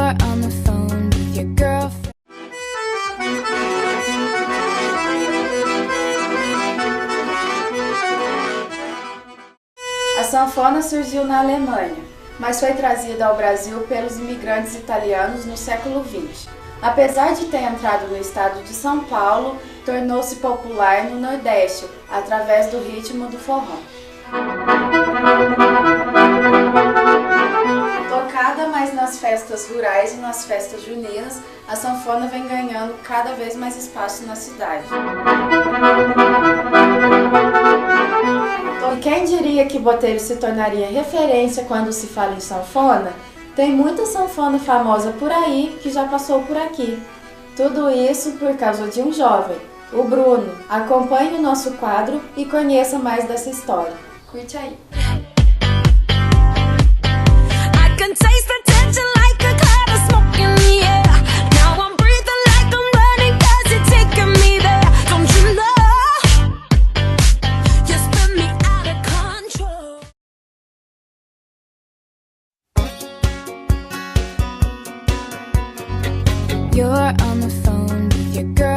You're on the phone with your girlfriend. A sanfona surgiu na Alemanha, mas foi trazida ao Brasil pelos imigrantes italianos no século XX. Apesar de ter entrado no estado de São Paulo, tornou-se popular no Nordeste, através do ritmo do forró. Tocada mais nas festas rurais e nas festas juninas, a sanfona vem ganhando cada vez mais espaço na cidade. E quem diria que Botelho se tornaria referência quando se fala em sanfona? Tem muita sanfona famosa por aí que já passou por aqui. Tudo isso por causa de um jovem, o Bruno. Acompanhe o nosso quadro e conheça mais dessa história. Curte aí! You're on the phone with your girl.